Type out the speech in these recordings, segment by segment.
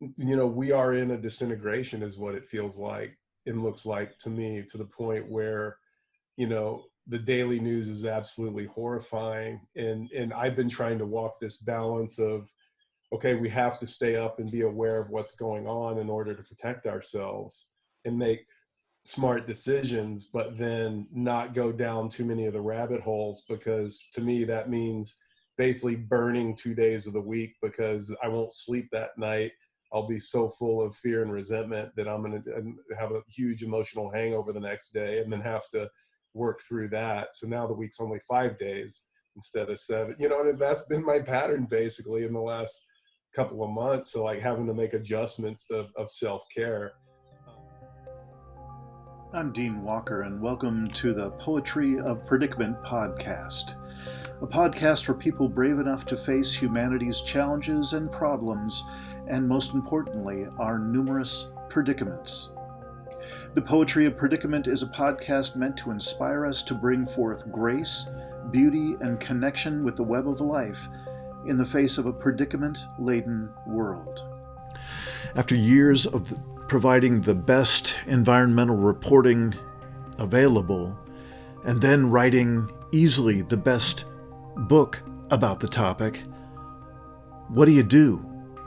we are in a disintegration is what it feels like and looks like to me, to the point where, the daily news is absolutely horrifying. And I've been trying to walk this balance of, okay, we have to stay up and be aware of what's going on in order to protect ourselves and make smart decisions, but then not go down too many of the rabbit holes, because to me that means basically burning 2 days of the week, because I won't sleep that night. I'll be so full of fear and resentment that I'm going to have a huge emotional hangover the next day and then have to work through that. So now the week's only 5 days instead of 7, and that's been my pattern basically in the last couple of months. So like having to make adjustments of self-care. I'm Dean Walker, and welcome to the Poetry of Predicament podcast, a podcast for people brave enough to face humanity's challenges and problems, and most importantly, our numerous predicaments. The Poetry of Predicament is a podcast meant to inspire us to bring forth grace, beauty, and connection with the web of life in the face of a predicament-laden world. After years of providing the best environmental reporting available, and then writing easily the best book about the topic, what do you do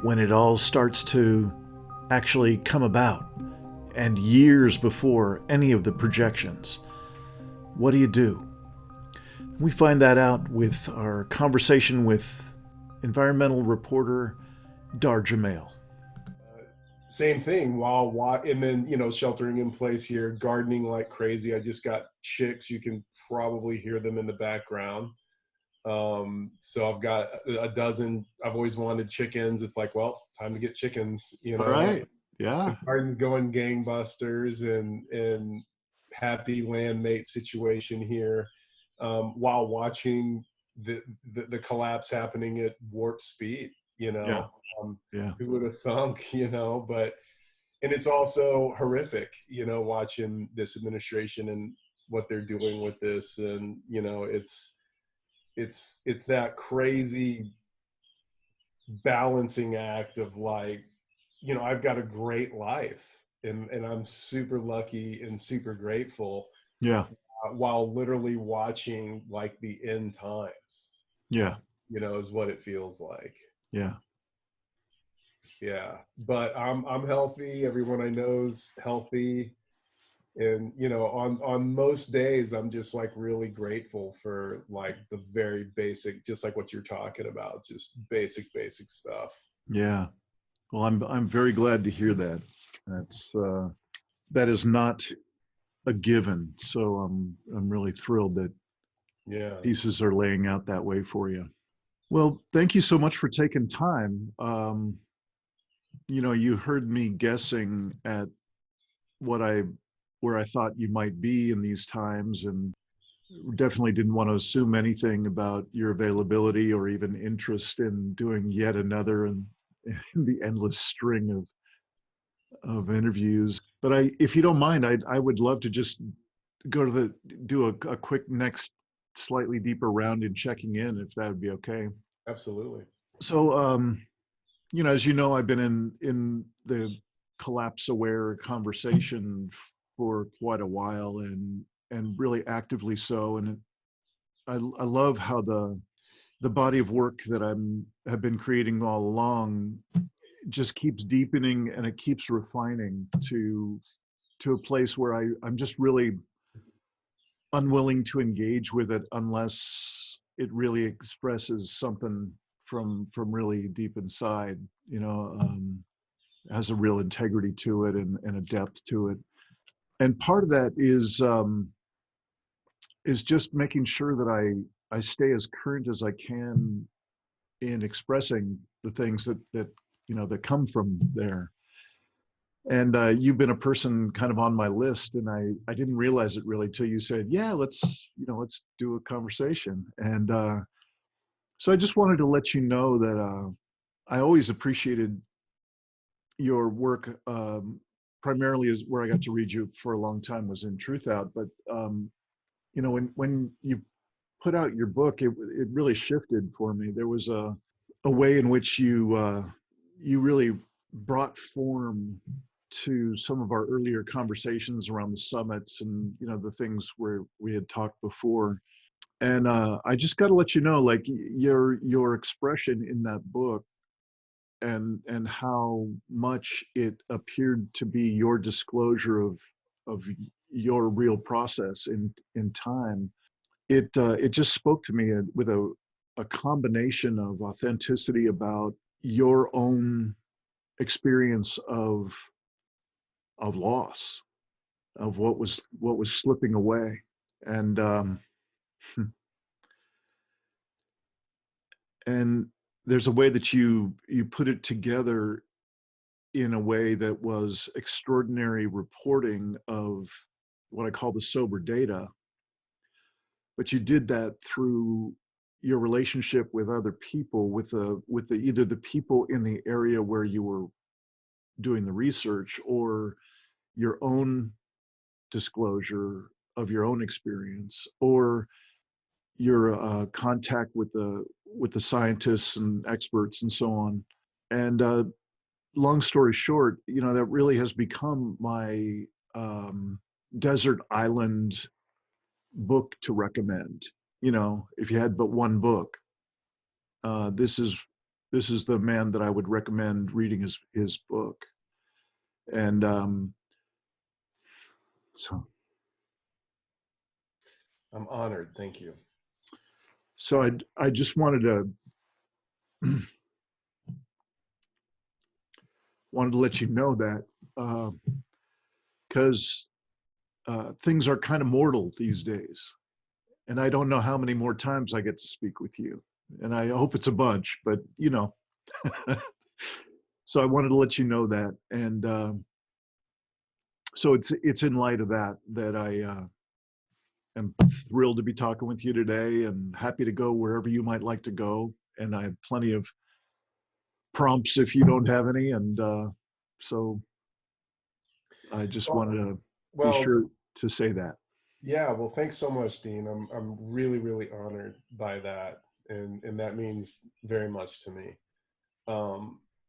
when it all starts to actually come about? And years before any of the projections, what do you do? We find that out with our conversation with environmental reporter Dahr Jamail. Same thing and then, sheltering in place here, gardening like crazy. I just got chicks. You can probably hear them in the background. So I've got a dozen. I've always wanted chickens. It's like, well, time to get chickens, All right. Yeah. The garden's going gangbusters and happy landmate situation here, while watching the collapse happening at warp speed, Yeah. Who would have thunk, and it's also horrific, watching this administration and what they're doing with this. And, it's that crazy balancing act of like, I've got a great life and I'm super lucky and super grateful. Yeah. While literally watching like the end times. Yeah. Is what it feels like. Yeah. Yeah. But I'm healthy. Everyone I know's healthy. And, on most days, I'm just like really grateful for like the very basic, just like what you're talking about, just basic stuff. Yeah. Well, I'm very glad to hear that. That is not a given. So I'm really thrilled that pieces are laying out that way for you. Well, thank you so much for taking time. You heard me guessing at where I thought you might be in these times, and definitely didn't want to assume anything about your availability or even interest in doing yet another in the endless string of interviews. But if you don't mind, I would love to just do a quick next slightly deeper round in checking in, if that would be okay. Absolutely. So, as you know, I've been in the collapse aware conversation for quite a while, and really actively so. And I love how the body of work that have been creating all along just keeps deepening, and it keeps refining to a place where I'm just really unwilling to engage with it unless it really expresses something from really deep inside, has a real integrity to it and a depth to it. And part of that is just making sure that I stay as current as I can in expressing the things that come from there. And you've been a person kind of on my list, and I didn't realize it really till you said, yeah, let's do a conversation. And so I just wanted to let you know that I always appreciated your work. Primarily is where I got to read you for a long time was in Truth Out. But when you put out your book, it really shifted for me. There was a way in which you really brought form to some of our earlier conversations around the summits and the things where we had talked before. And I just got to let you know, like your expression in that book and how much it appeared to be your disclosure of your real process in time. It just spoke to me with a combination of authenticity about your own experience of loss, of what was slipping away. And and there's a way that you put it together in a way that was extraordinary reporting of what I call the sober data, but you did that through your relationship with other people, with the either the people in the area where you were doing the research, or your own disclosure of your own experience, or your contact with the scientists and experts and so on. And long story short, that really has become my desert island book to recommend. If you had but one book, this is the man that I would recommend reading his book. And so I'm honored. Thank you. so I just wanted to let you know that, because things are kind of mortal these days, and I don't know how many more times I get to speak with you, and I hope it's a bunch, but so I wanted to let you know that. And so it's in light of that I am thrilled to be talking with you today, and happy to go wherever you might like to go. And I have plenty of prompts if you don't have any. And so I just Well, wanted to be well, sure to say that. yeah. Well, thanks so much, Dean. I'm really, really honored by that, and that means very much to me.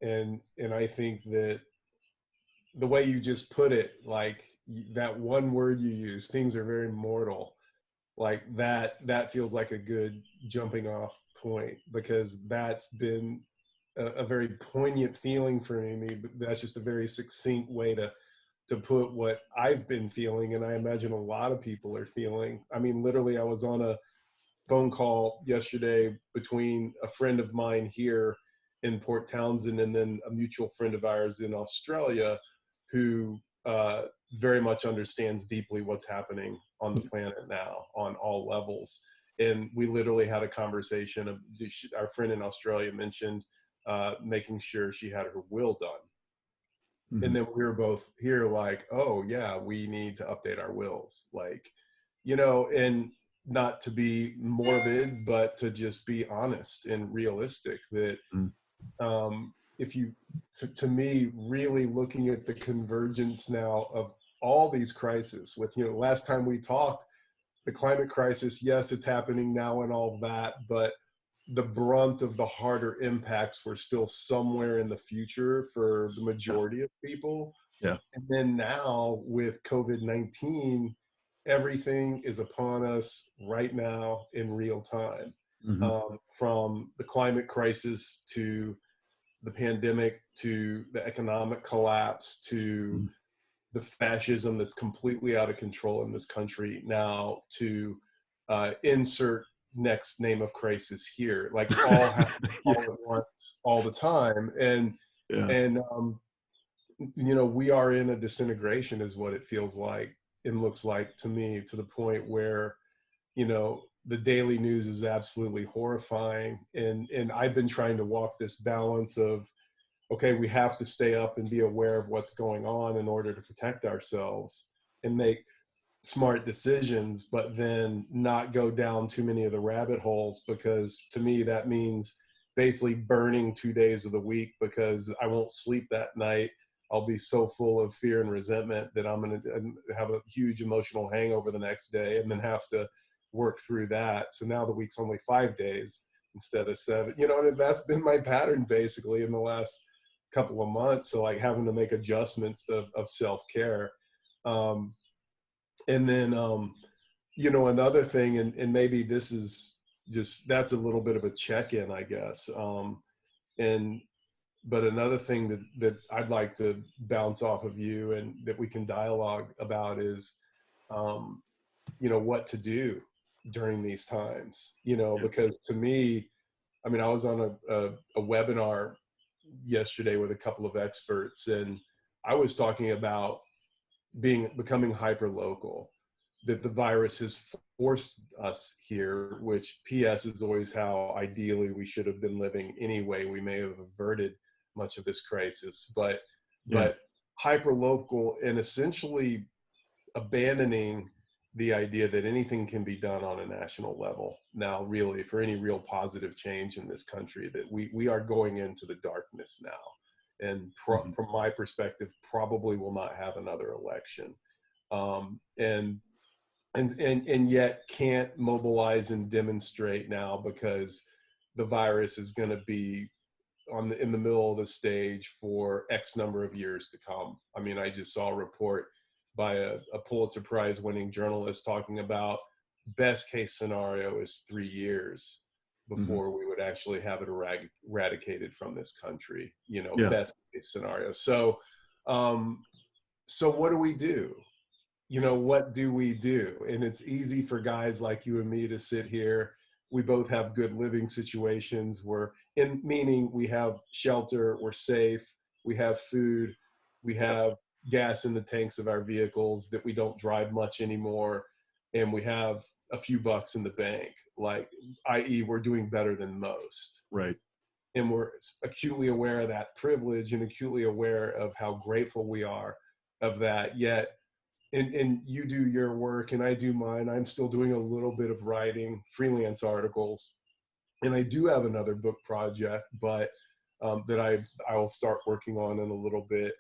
And I think that the way you just put it, like that one word you use, things are very mortal. Like that feels like a good jumping off point, because that's been a very poignant feeling for me. But that's just a very succinct way to put what I've been feeling, and I imagine a lot of people are feeling. I mean, literally, I was on a phone call yesterday between a friend of mine here in Port Townsend and then a mutual friend of ours in Australia, who very much understands deeply what's happening on the planet now on all levels. And we literally had a conversation of, our friend in Australia mentioned making sure she had her will done. And then we were both here like, oh yeah, we need to update our wills. Like, and not to be morbid, but to just be honest and realistic that if you, to me, really looking at the convergence now of all these crises with, last time we talked, the climate crisis, yes, it's happening now and all that, but the brunt of the harder impacts were still somewhere in the future for the majority of people. Yeah. And then now with COVID-19, everything is upon us right now in real time. From the climate crisis to the pandemic to the economic collapse to the fascism that's completely out of control in this country now to insert next name of crisis here, like all happening all at once, all the time. And we are in a disintegration is what it feels like and looks like to me, to the point where the daily news is absolutely horrifying. And I've been trying to walk this balance of, okay, we have to stay up and be aware of what's going on in order to protect ourselves and make smart decisions, but then not go down too many of the rabbit holes, because to me that means basically burning 2 days of the week, because I won't sleep that night. I'll be so full of fear and resentment that I'm going to have a huge emotional hangover the next day and then have to work through that. So now the week's only 5 days instead of 7, and that's been my pattern basically in the last couple of months. So like having to make adjustments of self-care. Um, and then, another thing, and maybe this is that's a little bit of a check-in, I guess. And but another thing that I'd like to bounce off of you and that we can dialogue about is, what to do during these times, Yeah. because to me, I mean, I was on a webinar yesterday with a couple of experts, and I was talking about becoming hyper local, that the virus has forced us here, which PS is always how ideally we should have been living anyway. We may have averted much of this crisis, but Yeah. hyper local and essentially abandoning the idea that anything can be done on a national level now, really, for any real positive change in this country, that we are going into the darkness now. And Mm-hmm. from my perspective, probably will not have another election. And yet can't mobilize and demonstrate now because the virus is going to be in the middle of the stage for X number of years to come. I mean, I just saw a report by a Pulitzer Prize winning journalist talking about best case scenario is 3 years Mm-hmm. before we would actually have it eradicated from this country, Yeah. best case scenario. Um, so what do we do? What do we do? And it's easy for guys like you and me to sit here. We both have good living situations. Meaning we have shelter, we're safe, we have food, we have gas in the tanks of our vehicles, that we don't drive much anymore, and we have a few bucks in the bank, like, i.e., we're doing better than most. Right. And we're acutely aware of that privilege and acutely aware of how grateful we are of that. Yet, and you do your work and I do mine. I'm still doing a little bit of writing, freelance articles, and I do have another book project, but that I will start working on in a little bit.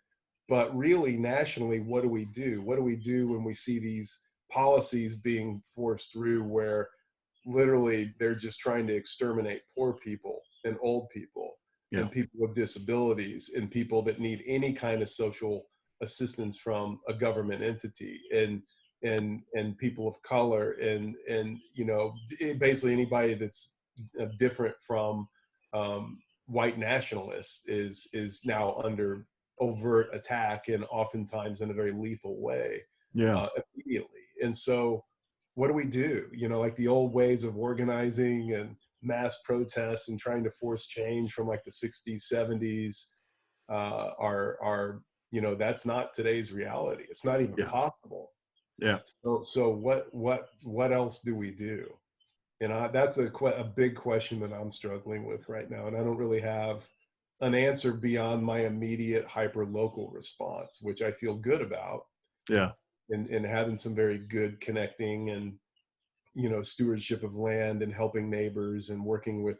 But really, nationally, what do we do? What do we do when we see these policies being forced through, where literally they're just trying to exterminate poor people and old people Yeah. and people with disabilities and people that need any kind of social assistance from a government entity, and people of color, and basically anybody that's different from white nationalists is now under overt attack, and oftentimes in a very lethal way, Yeah. immediately. And so what do we do? Like the old ways of organizing and mass protests and trying to force change from like the 60s, 70s, are that's not today's reality. It's not even Yeah. possible. Yeah. So what else do we do? That's a big question that I'm struggling with right now, and I don't really have an answer beyond my immediate hyper local response, which I feel good about, Yeah. and having some very good connecting and stewardship of land and helping neighbors and working with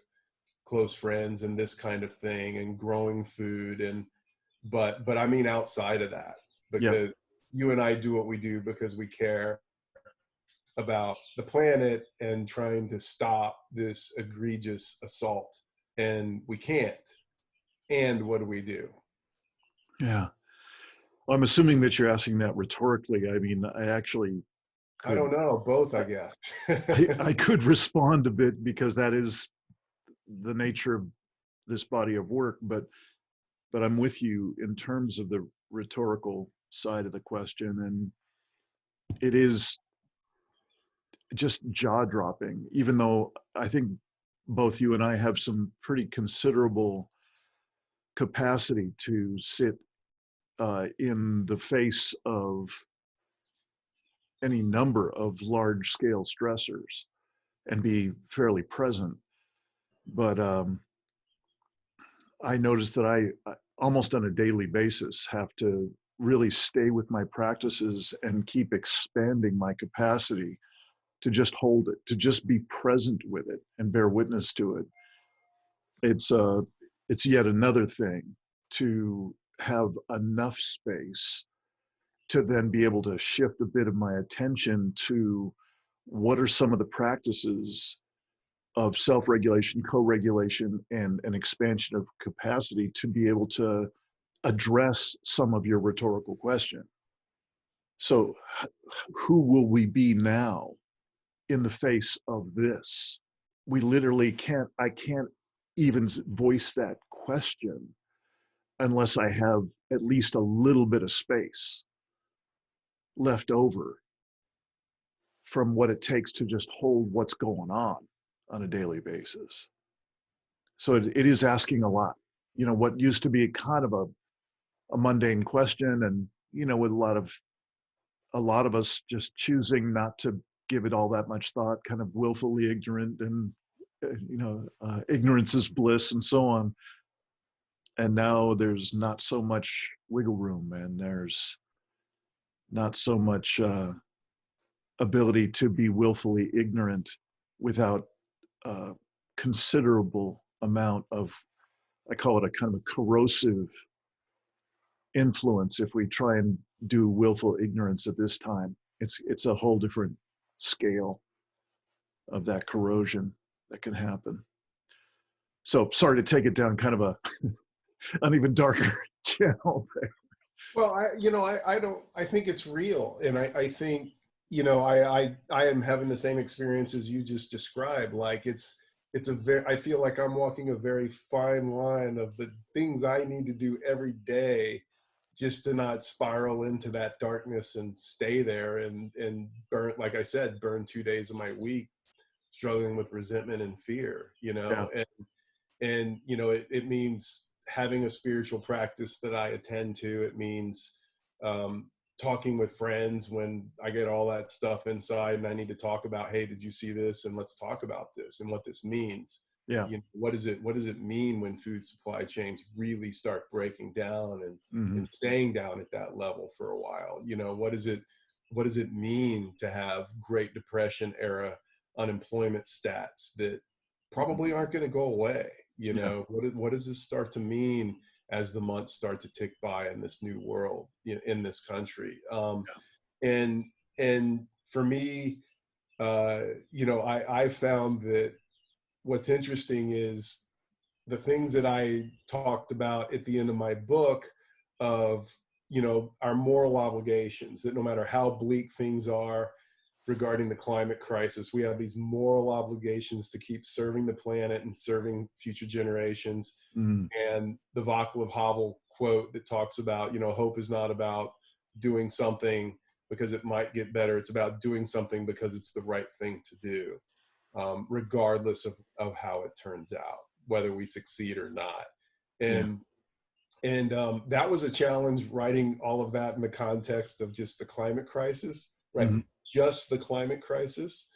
close friends and this kind of thing, and growing food. But I mean, outside of that, Yeah. because you and I do what we do because we care about the planet and trying to stop this egregious assault, and we can't. And what do we do? Yeah. Well, I'm assuming that you're asking that rhetorically. I mean, I actually I could, don't know, both, I, I guess. I could respond a bit because that is the nature of this body of work, but I'm with you in terms of the rhetorical side of the question, and it is just jaw dropping, even though I think both you and I have some pretty considerable capacity to sit in the face of any number of large scale stressors and be fairly present. But I notice that I almost on a daily basis have to really stay with my practices and keep expanding my capacity to just hold it, to just be present with it and bear witness to it. It's it's yet another thing to have enough space to then be able to shift a bit of my attention to what are some of the practices of self-regulation, co-regulation, and an expansion of capacity to be able to address some of your rhetorical question. So who will we be now in the face of this? We literally I can't even voice that question unless I have at least a little bit of space left over from what it takes to just hold what's going on a daily basis. So it is asking a lot. What used to be kind of a mundane question, and with a lot of us just choosing not to give it all that much thought, kind of willfully ignorant, and ignorance is bliss and so on. And now there's not so much wiggle room, and there's not so much ability to be willfully ignorant without a considerable amount of, I call it a kind of a corrosive influence. If we try and do willful ignorance at this time, it's a whole different scale of that corrosion that can happen. So sorry to take it down kind of an even darker channel there. Well, I think it's real. And I think, I am having the same experience as you just described. Like I feel like I'm walking a very fine line of the things I need to do every day just to not spiral into that darkness and stay there and burn, like I said, burn 2 days of my week struggling with resentment and fear, Yeah. and it means having a spiritual practice that I attend to. It means talking with friends when I get all that stuff inside and I need to talk about, hey, did you see this? And let's talk about this and what this means. Yeah. What does it mean when food supply chains really start breaking down and staying down at that level for a while? What does it mean to have Great Depression era unemployment stats that probably aren't going to go away? What does this start to mean as the months start to tick by in this new world, in this country? And for me, I found that what's interesting is the things that I talked about at the end of my book of, our moral obligations, that no matter how bleak things are regarding the climate crisis, we have these moral obligations to keep serving the planet and serving future generations. And the Václav Havel quote that talks about, hope is not about doing something because it might get better. It's about doing something because it's the right thing to do, regardless of how it turns out, whether we succeed or not. And that was a challenge, writing all of that in the context of just the climate crisis, right? Just the climate crisis,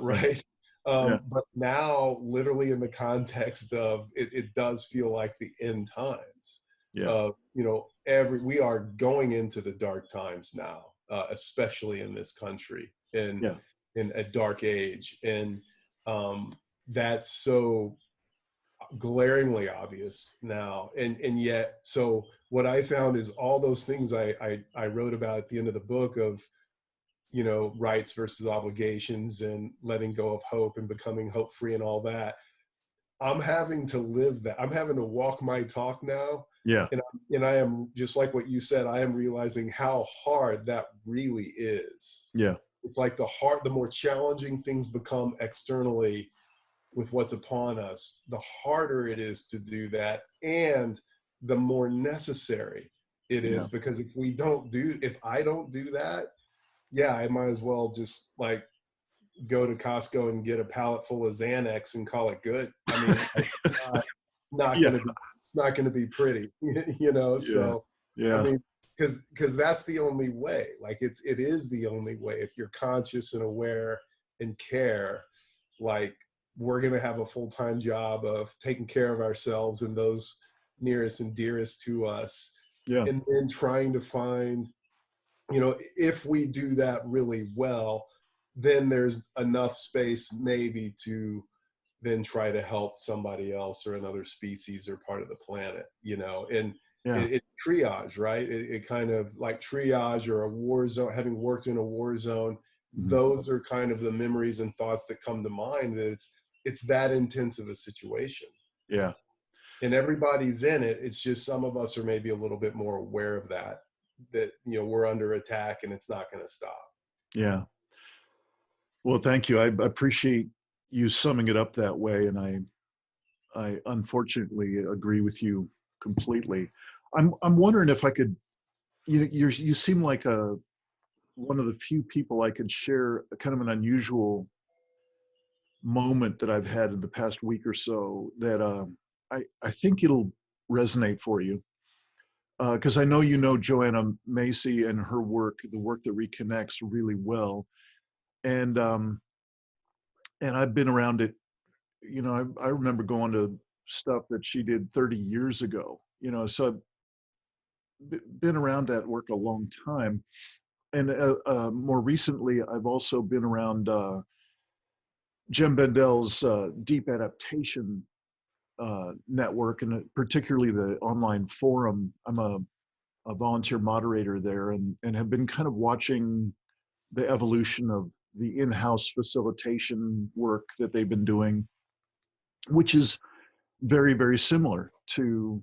right? But now, literally in the context of it does feel like the end times. We are going into the dark times now, especially in this country, in a dark age, and that's so glaringly obvious now. And yet, so what I found is all those things I wrote about at the end of the book of, rights versus obligations and letting go of hope and becoming hope free and all that. I'm having to live that. I'm having to walk my talk now. And I am, just like what you said, I am realizing how hard that really is. It's like the more challenging things become externally with what's upon us, the harder it is to do that, and the more necessary it is, because if I don't do that, I might as well just like go to Costco and get a pallet full of Xanax and call it good. I mean, it's not going to be pretty, So, I mean, because that's the only way. Like it is the only way. If you're conscious and aware and care, like we're going to have a full-time job of taking care of ourselves and those nearest and dearest to us, and then trying to find, if we do that really well, then there's enough space maybe to then try to help somebody else or another species or part of the planet, and it triage, right? It kind of like triage or a war zone, having worked in a war zone, those are kind of the memories and thoughts that come to mind, that It's that intense of a situation. Yeah. And everybody's in it. It's just some of us are maybe a little bit more aware of that, we're under attack and it's not going to stop. Yeah. Well, thank you. I appreciate you summing it up that way, and I unfortunately agree with you completely. I'm wondering if I could. You seem like one of the few people I could share a kind of an unusual moment that I've had in the past week or so that I think it'll resonate for you. Because I know you know Joanna Macy and her work, the work that reconnects, really well, and and I've been around it. I remember going to stuff that she did 30 years ago. So I've been around that work a long time, and more recently, I've also been around Jim Bendel's deep adaptation network, and particularly the online forum. I'm a volunteer moderator there, and have been kind of watching the evolution of the in-house facilitation work that they've been doing, which is very, very similar to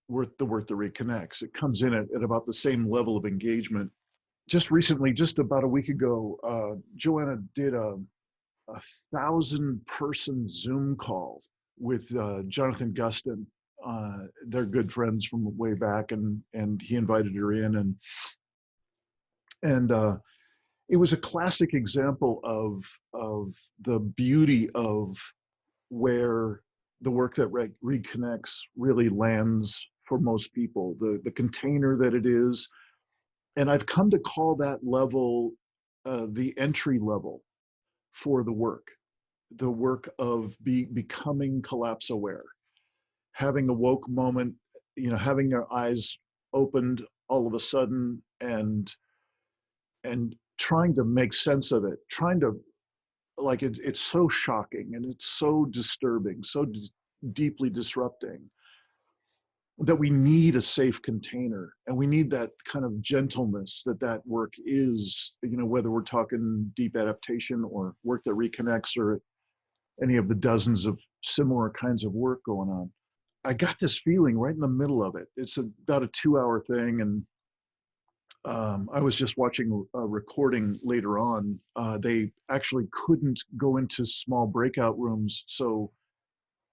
the work that reconnects. It comes in at about the same level of engagement. Just recently, just about a week ago, Joanna did a 1,000-person Zoom call with Jonathan Gustin. They're good friends from way back, and he invited her in, and it was a classic example of the beauty of where the work that reconnects really lands for most people, the container that it is. And I've come to call that level the entry level for the work of becoming collapse aware, having a woke moment, having your eyes opened all of a sudden, and trying to make sense of it, trying to, like, it's so shocking and it's so disturbing, so deeply disrupting, that we need a safe container, and we need that kind of gentleness that work is, whether we're talking deep adaptation or work that reconnects or any of the dozens of similar kinds of work going on. I got this feeling right in the middle of it. It's about a 2-hour thing, and I was just watching a recording later on. They actually couldn't go into small breakout rooms, so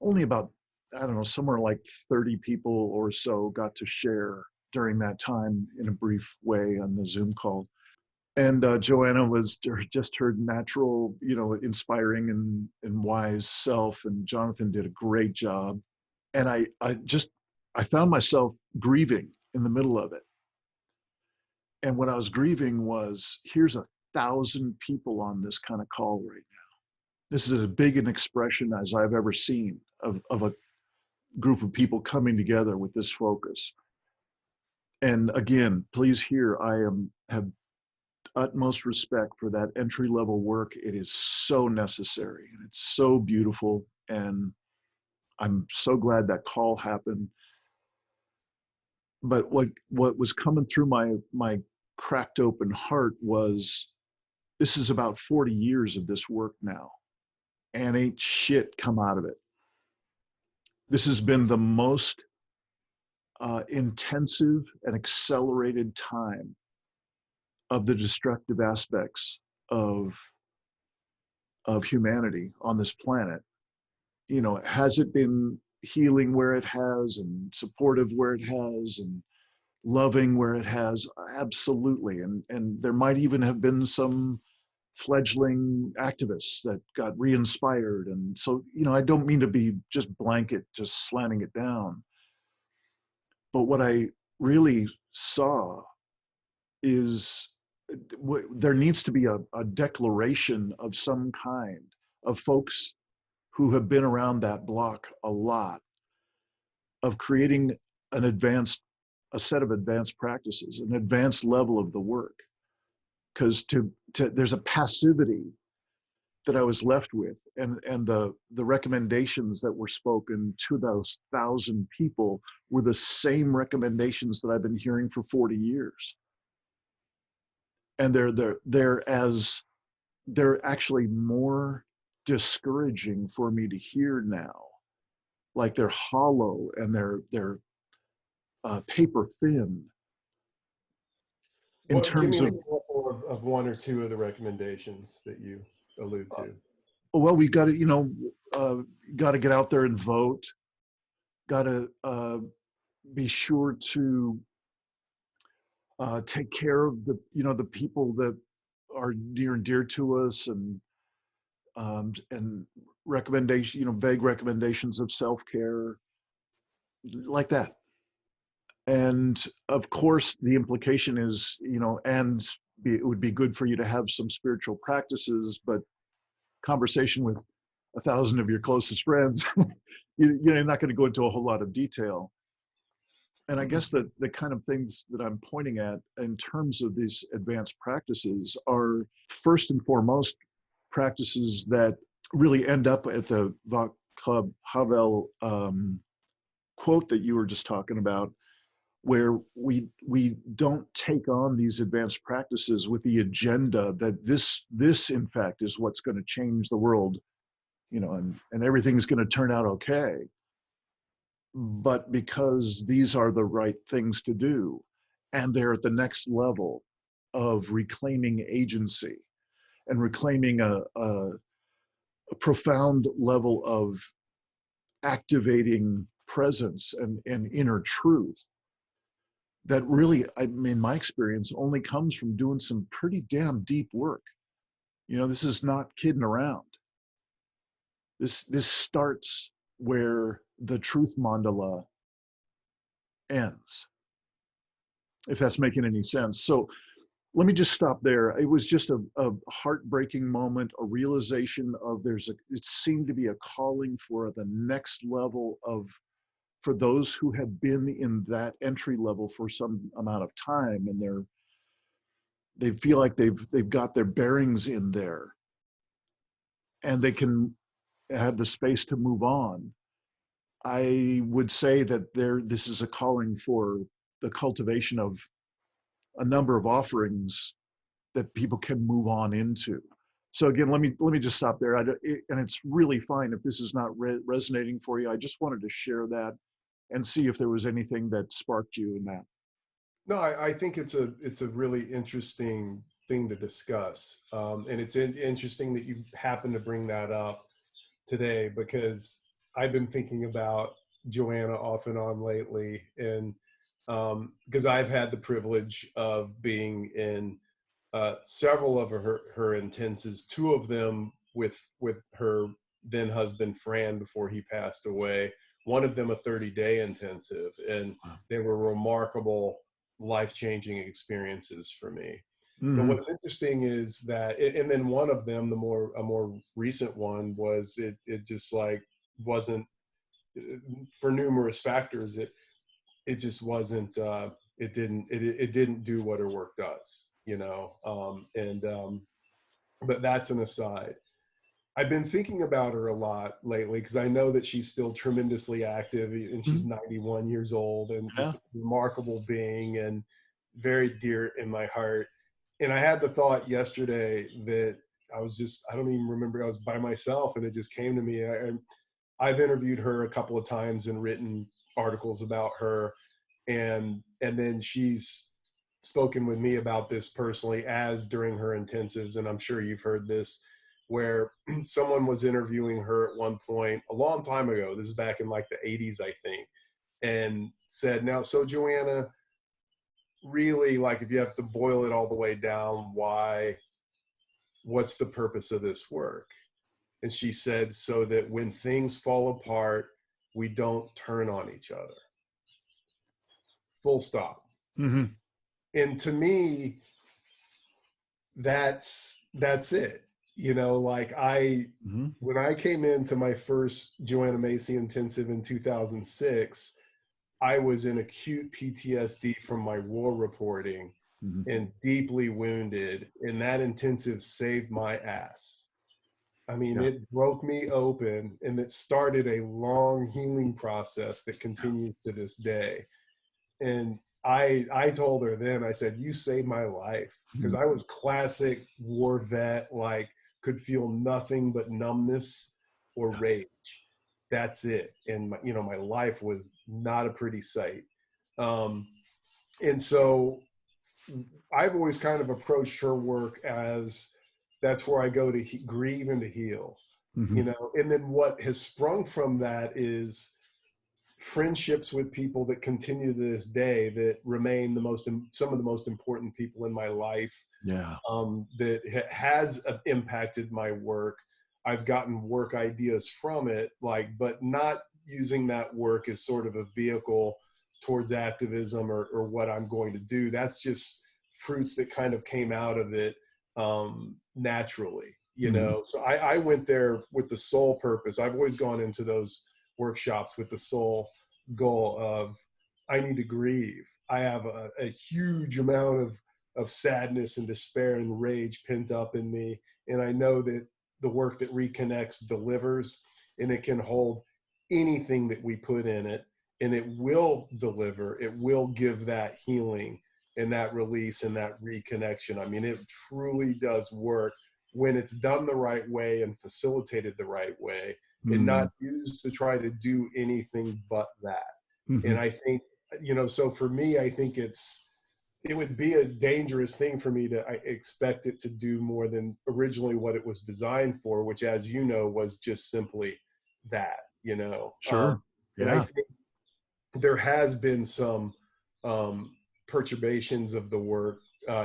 only about, I don't know, somewhere like 30 people or so got to share during that time in a brief way on the Zoom call. And Joanna was just her natural, inspiring and wise self, and Jonathan did a great job. And I found myself grieving in the middle of it. And what I was grieving was, here's 1,000 people on this kind of call right now. This is as big an expression as I've ever seen of a group of people coming together with this focus. And again, please hear, have utmost respect for that entry level work. It is so necessary and it's so beautiful. And I'm so glad that call happened. But what was coming through my cracked open heart was, this is about 40 years of this work now, and ain't shit come out of it. This has been the most intensive and accelerated time of the destructive aspects of humanity on this planet. Has it been healing where it has, and supportive where it has, and loving where it has? Absolutely. And there might even have been some fledgling activists that got re-inspired. And so, I don't mean to be just slamming it down. But what I really saw is there needs to be a declaration of some kind of folks who have been around that block a lot, of creating a set of advanced practices, an advanced level of the work. Because there's a passivity that I was left with, and the recommendations that were spoken to those 1,000 people were the same recommendations that I've been hearing for 40 years. And they're actually more discouraging for me to hear now. Like they're hollow and they're paper thin in What, give me terms an of, example of one or two of the recommendations that you allude to. well, we got to, got to get out there and vote. Got to be sure to take care of the people that are near and dear to us, and recommendation, vague recommendations of self-care, like that. And of course, the implication is, it would be good for you to have some spiritual practices, but conversation with 1,000 of your closest friends, you're not going to go into a whole lot of detail. And I guess that the kind of things that I'm pointing at in terms of these advanced practices are first and foremost practices that really end up at the Club Havel quote that you were just talking about, where we don't take on these advanced practices with the agenda that this in fact is what's going to change the world, and everything's going to turn out okay, but because these are the right things to do, and they're at the next level of reclaiming agency and reclaiming a profound level of activating presence and inner truth that really, I mean, my experience only comes from doing some pretty damn deep work. This is not kidding around. This starts where the truth mandala ends, if that's making any sense. So let me just stop there. It was just a heartbreaking moment, a realization of it seemed to be a calling for the next level for those who had been in that entry level for some amount of time, and they feel like they've got their bearings in there, and they can have the space to move on. I would say that this is a calling for the cultivation of a number of offerings that people can move on into. So again, let me just stop there. And it's really fine if this is not resonating for you. I just wanted to share that and see if there was anything that sparked you in that. No, I think it's a really interesting thing to discuss, and it's interesting that you happen to bring that up today, because I've been thinking about Joanna off and on lately, and because I've had the privilege of being in several of her intensives, two of them with her then husband Fran before he passed away. One of them a 30-day intensive, and they were remarkable, life-changing experiences for me. But Mm-hmm. what's interesting is that, and then one of them, a more recent one, was it just like wasn't, for numerous factors, it just wasn't, it didn't do what her work does, but that's an aside. I've been thinking about her a lot lately because I know that she's still tremendously active, and she's 91 years old and Yeah. just a remarkable being and very dear in my heart. And I had the thought yesterday that I don't even remember, I was by myself and it just came to me. I've interviewed her a couple of times and written articles about her. And then she's spoken with me about this personally as during her intensives. And I'm sure you've heard this, where someone was interviewing her at one point a long time ago. This is back in like the 80s, I think, and said, now, so Joanna, really, like, if you have to boil it all the way down, what's the purpose of this work? And she said, so that when things fall apart, we don't turn on each other. Full stop. Mm-hmm. And to me, that's it. Mm-hmm. When I came into my first Joanna Macy intensive in 2006, I was in acute PTSD from my war reporting Mm-hmm. and deeply wounded, and that intensive saved my ass. I mean, Yeah. it broke me open, and it started a long healing process that continues to this day. And I told her then, I said, you saved my life, because Mm-hmm. I was classic war vet, like could feel nothing but numbness or rage. That's it. And my life was not a pretty sight. And so I've always kind of approached her work as that's where I go to grieve and to heal, Mm-hmm. and then what has sprung from that is friendships with people that continue to this day that remain some of the most important people in my life. Yeah. That has impacted my work. I've gotten work ideas from it, but not using that work as sort of a vehicle towards activism or what I'm going to do. That's just fruits that kind of came out of it naturally, Mm-hmm. So I went there with the sole purpose. I've always gone into those workshops with the sole goal of I need to grieve. I have a huge amount of sadness and despair and rage pent up in me. And I know that the work that reconnects delivers, and it can hold anything that we put in it, and it will deliver. It will give that healing and that release and that reconnection. I mean, it truly does work when it's done the right way and facilitated the right way, and Mm-hmm. not used to try to do anything but that. Mm-hmm. And I think, so for me, I think it would be a dangerous thing for me to expect it to do more than originally what it was designed for, which, as you know, was just simply that, Sure. and I Yeah. think there has been some perturbations of the work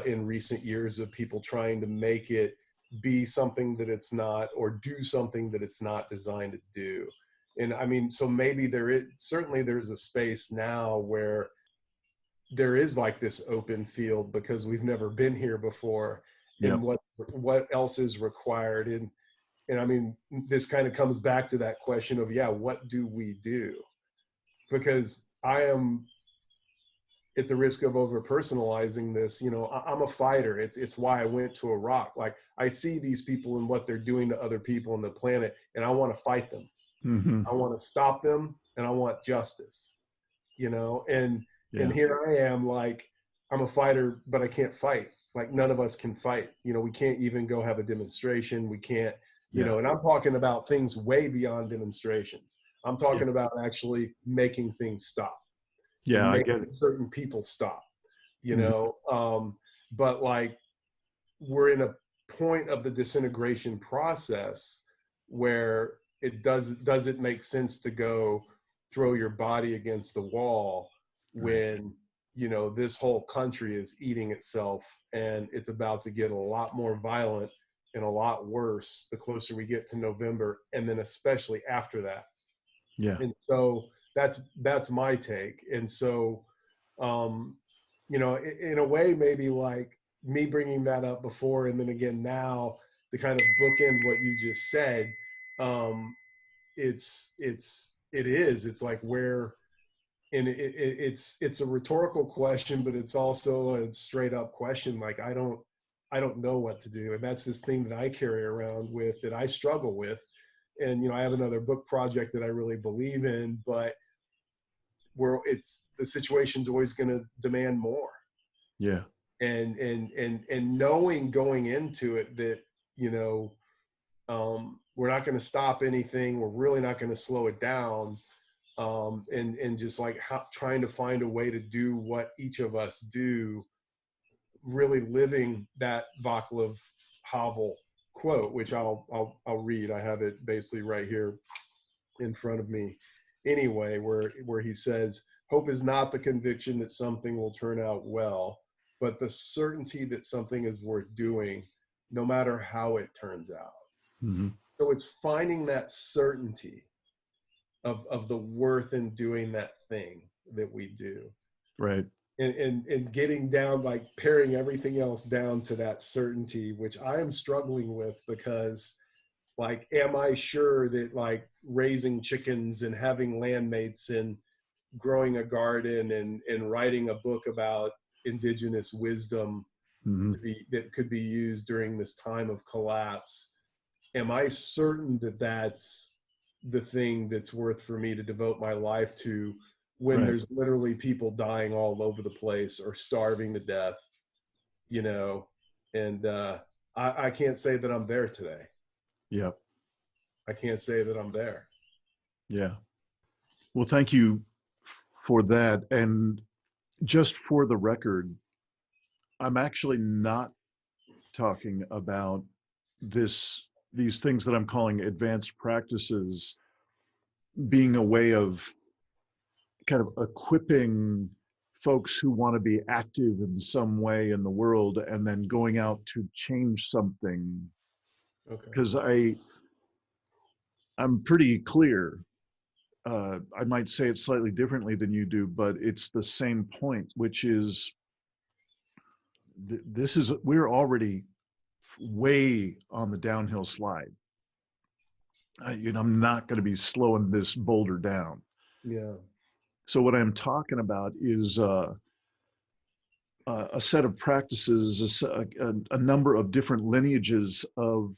in recent years of people trying to make it be something that it's not, or do something that it's not designed to do. And I mean, so maybe certainly there's a space now where there is like this open field because we've never been here before, Yep. and what else is required. And I mean, this kind of comes back to that question of, what do we do? Because I am, at the risk of over personalizing this, I'm a fighter. It's why I went to Iraq. Like, I see these people and what they're doing to other people on the planet, and I want to fight them. Mm-hmm. I want to stop them, and I want justice, and Yeah. here I am, like, I'm a fighter, but I can't fight. Like, none of us can fight. We can't even go have a demonstration. We can't, Yeah. and I'm talking about things way beyond demonstrations. I'm Yeah. talking about actually making things stop Yeah. and I get making it. certain people stop, Mm-hmm. but like, we're in a point of the disintegration process where does it make sense to go throw your body against the wall Right. when this whole country is eating itself, and it's about to get a lot more violent and a lot worse the closer we get to November, and then especially after that. Yeah. And so that's my take. And so um in a way, maybe like me bringing that up before and then again now, to kind of bookend what you just said, um it's like where, and it's a rhetorical question, but it's also a straight up question. Like, I don't know what to do, and that's this thing that I carry around with, that I struggle with. And I have another book project that I really believe in, but where the situation's always going to demand more. Yeah. And knowing going into it that we're not going to stop anything, we're really not going to slow it down, and just like trying to find a way to do what each of us do, really living that Vaclav Havel quote, which I'll read. I have it basically right here in front of me anyway, where he says, hope is not the conviction that something will turn out well, but the certainty that something is worth doing, no matter how it turns out. Mm-hmm. So it's finding that certainty of the worth in doing that thing that we do, Right. and getting down, like paring everything else down to that certainty, which I am struggling with, because like, am I sure that like raising chickens and having landmates and growing a garden and writing a book about indigenous wisdom Mm-hmm. that could be used during this time of collapse, am I certain that that's the thing that's worth for me to devote my life to, when Right. there's literally people dying all over the place or starving to death, you know? And I can't say that I'm there today. Yeah. I can't say that I'm there. Yeah. Well, thank you for that. And just for the record, I'm actually not talking about these things that I'm calling advanced practices being a way of kind of equipping folks who want to be active in some way in the world and then going out to change something. Okay. Because I'm pretty clear. I might say it slightly differently than you do, but it's the same point, which is we're already way on the downhill slide. I'm not going to be slowing this boulder down. Yeah. So what I'm talking about is a set of practices, a number of different lineages of,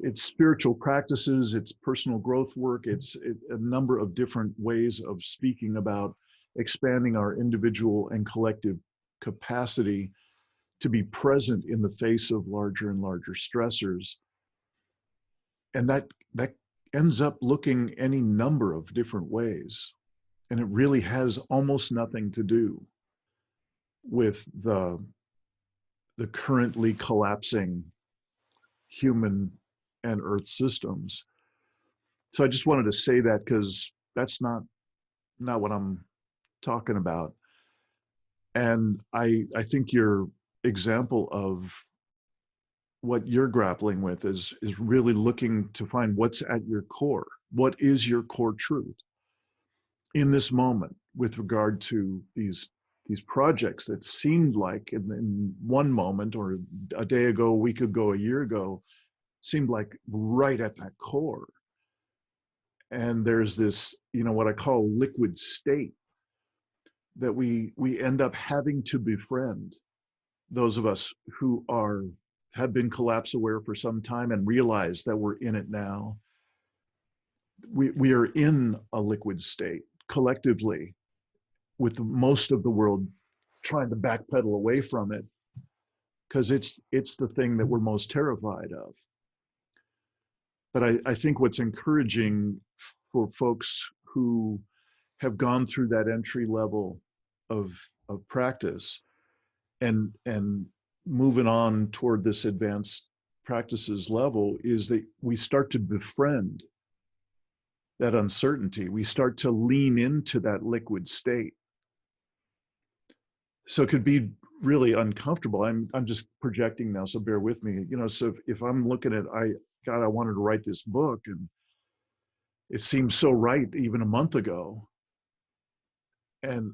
it's spiritual practices, it's personal growth work, it's a number of different ways of speaking about expanding our individual and collective capacity to be present in the face of larger and larger stressors. And that ends up looking any number of different ways. And it really has almost nothing to do with the currently collapsing human and earth systems. So I just wanted to say that because that's not what I'm talking about. And I think your example of what you're grappling with is really looking to find what's at your core. What is your core truth in this moment with regard to these projects that seemed like in one moment or a day ago, a week ago, a year ago, seemed like right at that core. And there's this, what I call liquid state that we end up having to befriend, those of us who have been collapse aware for some time and realize that we're in it now. We are in a liquid state collectively, with most of the world trying to backpedal away from it because it's the thing that we're most terrified of. But I think what's encouraging for folks who have gone through that entry level of practice and moving on toward this advanced practices level is that we start to befriend that uncertainty. We start to lean into that liquid state. So it could be really uncomfortable. I'm just projecting now, so bear with me. So if I'm looking at I wanted to write this book and it seemed so right even a month ago. And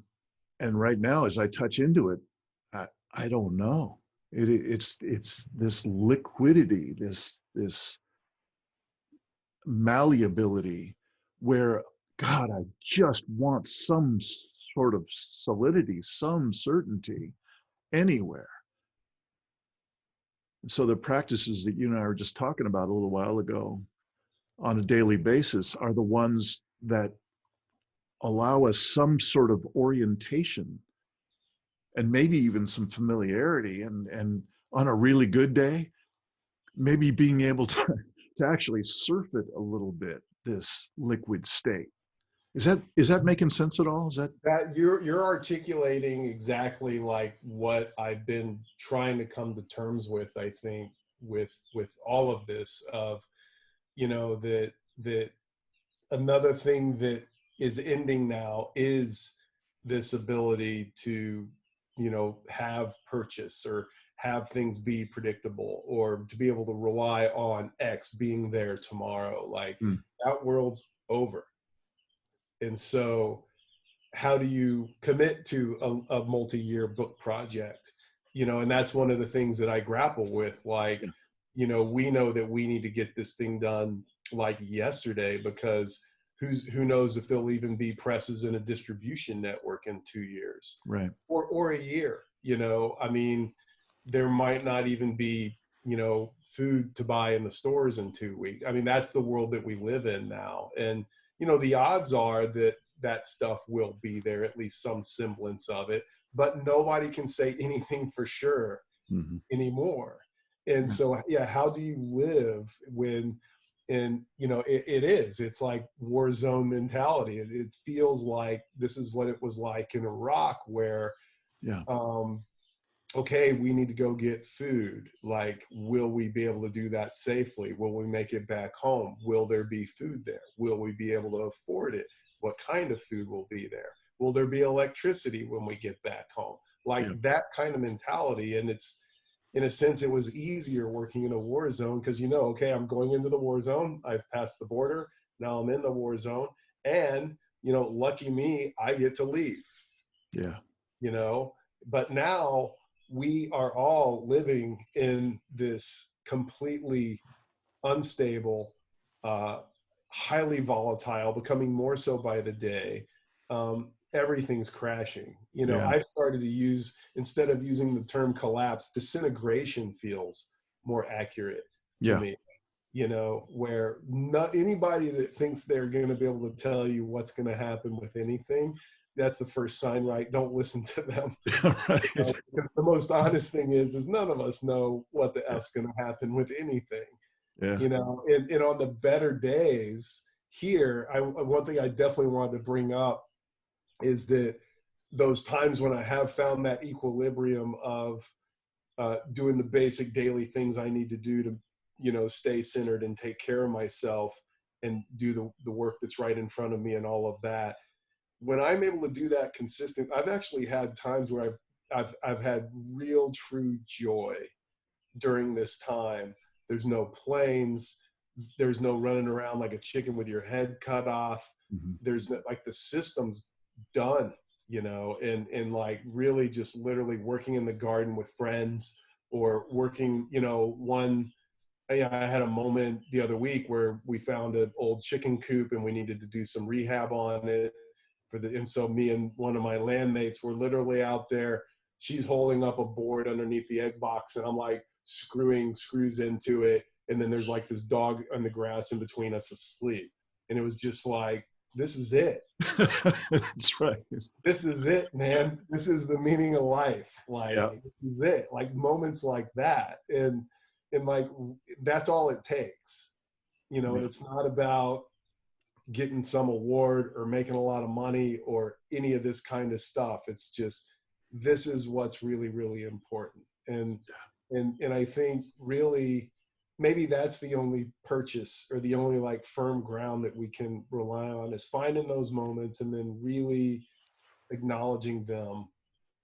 right now, as I touch into it, I don't know. It's this liquidity, this malleability, where God, I just want some sort of solidity, some certainty anywhere. And so the practices that you and I were just talking about a little while ago on a daily basis are the ones that allow us some sort of orientation and maybe even some familiarity, and on a really good day, maybe being able to actually surf it a little bit, this liquid state. Is that making sense at all? Is that you're articulating exactly like what I've been trying to come to terms with, I think, with all of this of, that another thing that is ending now is this ability to, have purchase or have things be predictable or to be able to rely on X being there tomorrow. Like that world's over. And so how do you commit to a multi-year book project? And that's one of the things that I grapple with. Like, we know that we need to get this thing done like yesterday, because who knows if there'll even be presses in a distribution network in 2 years, right? Or a year. I mean, there might not even be, food to buy in the stores in 2 weeks. I mean, that's the world that we live in now. And, the odds are that that stuff will be there, at least some semblance of it, but nobody can say anything for sure. anymore. And so, yeah, how do you live when, and it's like war zone mentality. It feels like this is what it was like in Iraq, where Yeah. okay, we need to go get food. Like, will we be able to do that safely? Will we make it back home? Will there be food there? Will we be able to afford it? What kind of food will be there? Will there be electricity when we get back home? Like that kind of mentality. And it's, in a sense, it was easier working in a war zone because, okay, I'm going into the war zone. I've passed the border. Now I'm in the war zone. And, lucky me, I get to leave. Yeah. But now we are all living in this completely unstable, highly volatile, becoming more so by the day. Everything's crashing. I've started to use, instead of using the term collapse, disintegration feels more accurate to me. Where not anybody that thinks they're going to be able to tell you what's going to happen with anything, that's the first sign, right? Don't listen to them. Right. Because the most honest thing is none of us know what the F's going to happen with anything. And on the better days here, one thing I definitely wanted to bring up is that those times when I have found that equilibrium of doing the basic daily things I need to do to, stay centered and take care of myself and do the work that's right in front of me and all of that. When I'm able to do that consistent, I've actually had times where I've had real true joy during this time. There's no planes. There's no running around like a chicken with your head cut off. There's no, like, the system's done, and like really just literally working in the garden with friends or working, I had a moment the other week where we found an old chicken coop and we needed to do some rehab on it and so me and one of my landmates were literally out there. She's holding up a board underneath the egg box and I'm like screwing screws into it. And then there's like this dog on the grass in between us asleep. And it was just like, this is it. That's right. This is it, man. This is the meaning of life. Like, this is it. Like moments like that. And like, that's all it takes, and it's not about getting some award or making a lot of money or any of this kind of stuff. It's just, this is what's really, really important. And I think really maybe that's the only purchase or the only like firm ground that we can rely on, is finding those moments and then really acknowledging them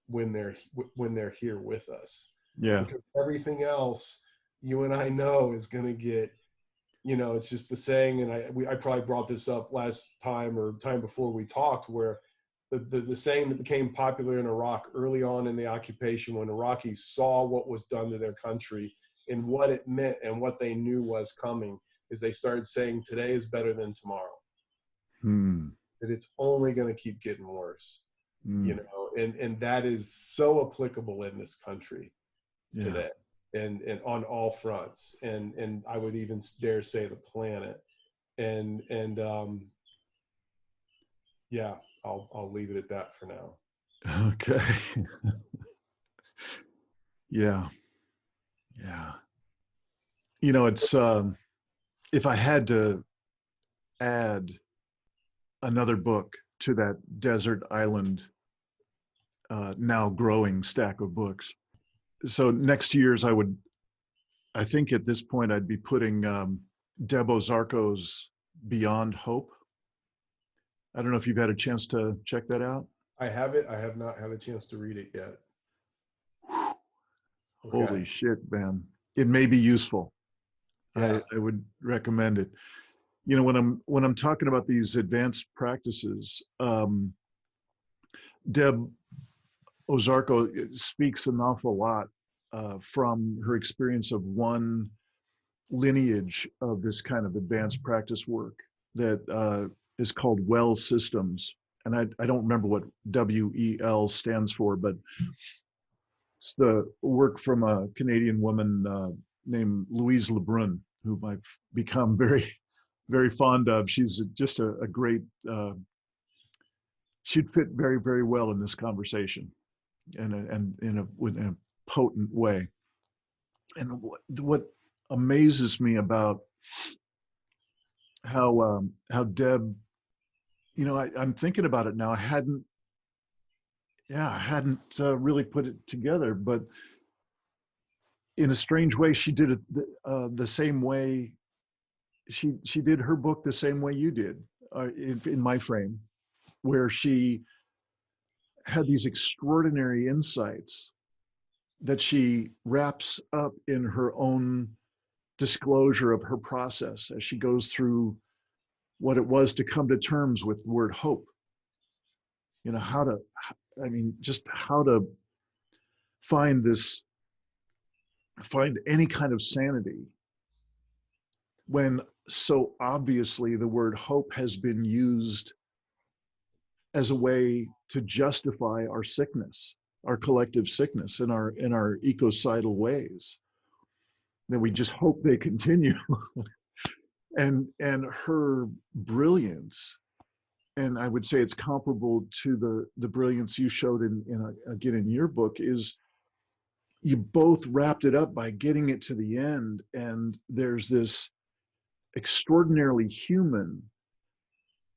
when they're here with us. Because everything else you and I know is going to get, it's just the saying, and I probably brought this up last time or time before we talked, where the saying that became popular in Iraq early on in the occupation, when Iraqis saw what was done to their country and what it meant and what they knew was coming, is they started saying, today is better than tomorrow. That it's only going to keep getting worse, and that is so applicable in this country today. And on all fronts, and I would even dare say the planet, and I'll leave it at that for now. Okay. Yeah. It's if I had to add another book to that desert island now growing stack of books, so next year's I think at this point I'd be putting Deb Ozarko's Beyond Hope. I don't know if you've had a chance to check that out. I have it. I have not had a chance to read it yet. Okay. Holy shit, man. It may be useful. I would recommend it. When I'm talking about these advanced practices, Deb Ozarko speaks an awful lot from her experience of one lineage of this kind of advanced practice work that is called WELL systems. And I don't remember what WEL stands for, but it's the work from a Canadian woman named Louise Lebrun, who I've become very, very fond of. She's just a great, she'd fit very, very well in this conversation and in a potent way. And what amazes me about how Deb, I'm thinking about it now. I hadn't really put it together, but in a strange way, she did it the same way. She did her book the same way you did, in my frame, where she had these extraordinary insights that she wraps up in her own disclosure of her process as she goes through what it was to come to terms with the word hope. How to, just how to find this, find any kind of sanity when so obviously the word hope has been used as a way to justify our sickness, our collective sickness in our ecocidal ways, that we just hope they continue. And her brilliance, and I would say it's comparable to the brilliance you showed again in your book, is you both wrapped it up by getting it to the end, and there's this extraordinarily human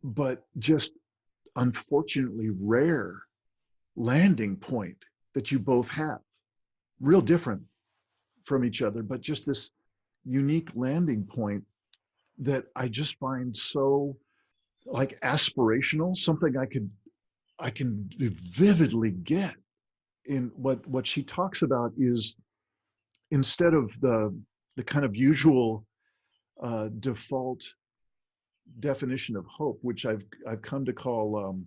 but just unfortunately rare landing point that you both have, real different from each other, but just this unique landing point that I just find so like aspirational, something I can vividly get in what she talks about. Is instead of the kind of usual default definition of hope, which I've come to call,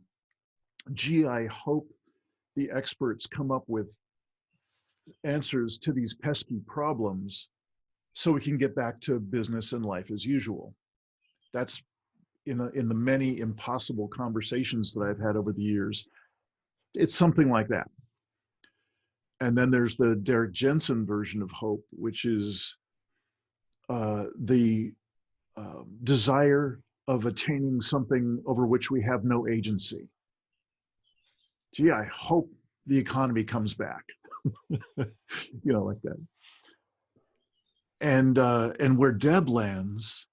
gee, I hope the experts come up with answers to these pesky problems so we can get back to business and life as usual. That's in the many impossible conversations that I've had over the years. It's something like that. And then there's the Derek Jensen version of hope, which is the desire of attaining something over which we have no agency. Gee, I hope the economy comes back, like that. And where Deb lands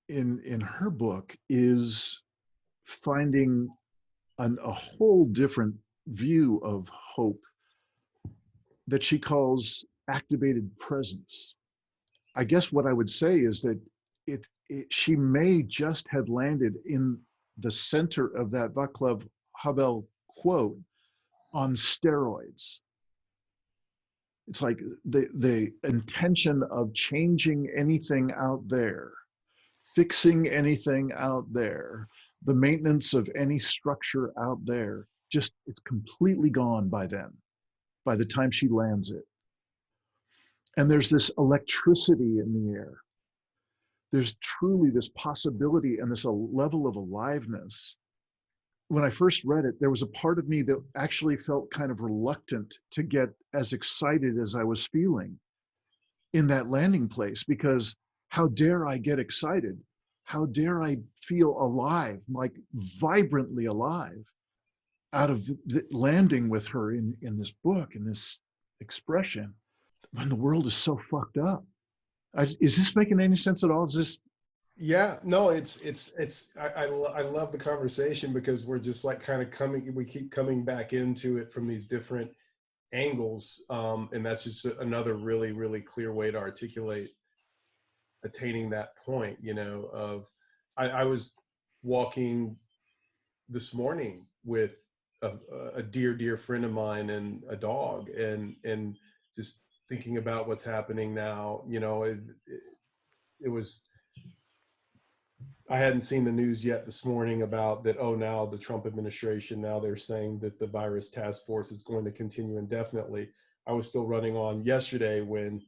in her book is finding a whole different view of hope that she calls activated presence. I guess what I would say is that she may just have landed in the center of that Václav Havel quote on steroids. It's like the intention of changing anything out there, fixing anything out there, the maintenance of any structure out there, just it's completely gone by then, by the time she lands it. And there's this electricity in the air. There's truly this possibility and this a level of aliveness. When I first read it, there was a part of me that actually felt kind of reluctant to get as excited as I was feeling in that landing place, because how dare I get excited? How dare I feel alive, like vibrantly alive, out of the landing with her in this book, in this expression, when the world is so fucked up. Is this making any sense at all? Is this? Yeah, no, I love the conversation because we're just like kind of we keep coming back into it from these different angles. And that's just another really, really clear way to articulate attaining that point, of, I was walking this morning with a dear friend of mine and a dog, and just thinking about what's happening now. It was, I hadn't seen the news yet this morning about that. Oh, now the Trump administration, now they're saying that the virus task force is going to continue indefinitely. I was still running on yesterday when